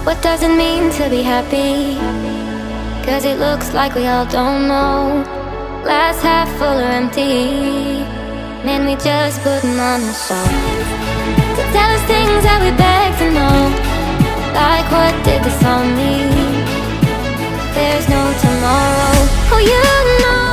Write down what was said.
What does it mean to be happy? 'Cause it looks like we all don't know. Glass half full or empty. Man, we just putting on a show to tell us things that we beg to know. Like, what did this all mean? There's no tomorrow. Oh, you know